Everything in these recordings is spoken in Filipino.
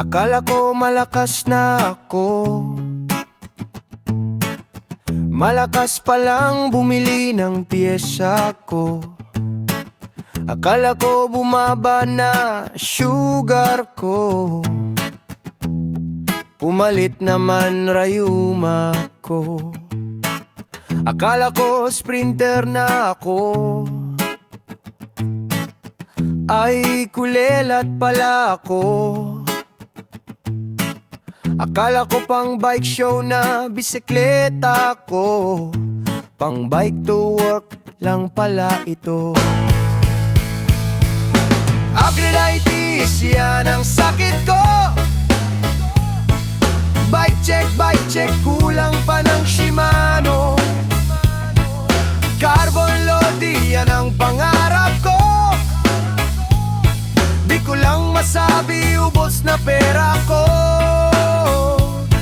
Akala ko malakas na ako, malakas palang bumili ng piyesa ko. Akala ko bumaba na sugar ko, pumalit naman rayuma ko. Akala ko sprinter na ako, ay kulelat pala ako. Akala ko pang bike show na bisikleta ko, pang bike to work lang pala ito. Arthritis, yan ang sakit ko. Bike check, kulang pa ng Shimano. Carbon Lodi, yan ang pangarap ko. Di ko lang masabi, ubos na pera ko.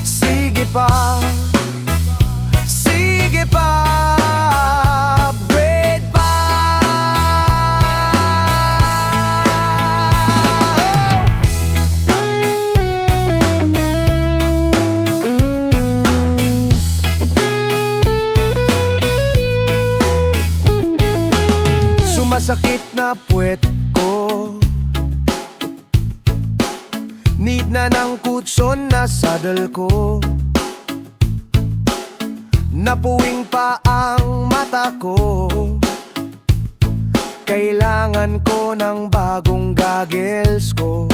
Sige pa, sige pa, upgrade pa. Sumasakit na puwet ko, need na ng kutson na saddle ko. Napuwing pa ang mata ko, kailangan ko ng bagong goggles ko.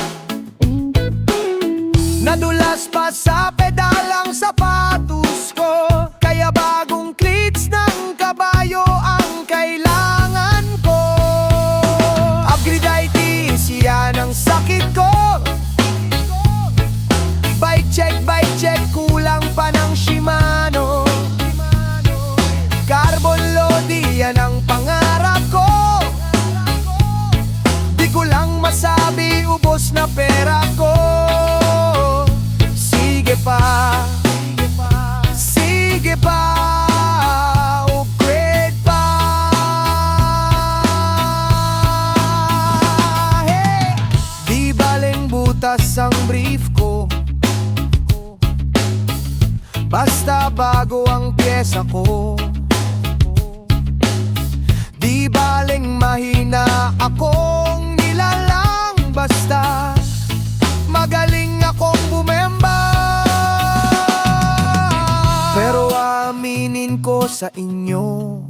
Nadulas pa sa pedal ang sapatos ko, kaya bagong cleats ng kabayo ang kailangan ko. Arthritis, yan ang sakit ko. Bike check, kulang pa ng Shimano. Carbon Lodi, yan ang pangarap ko. Di ko lang masabi, ubos na pera ko. Sige pa, sige pa, upgrade pa. Hey! Di baling butas ang brief ko, basta bago ang pyesa ko. Di baling mahina akong nilalang, basta magaling akong bumemba. Pero aminin ko sa inyo,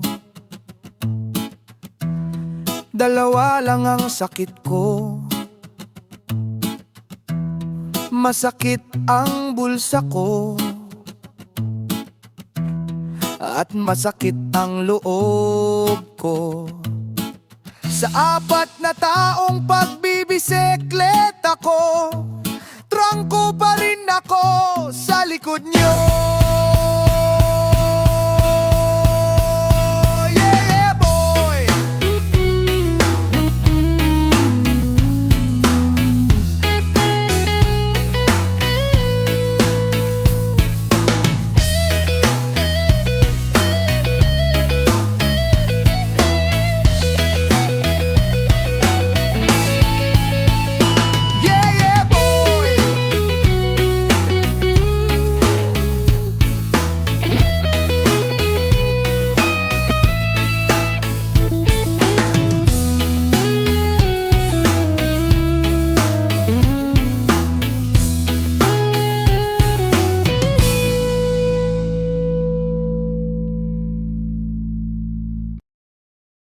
dalawa lang ang sakit ko. Masakit ang bulsa ko, at masakit ang loob ko. Sa 4 na taong pagbibisikleta ko, trangko pa rin ako sa likod nyo.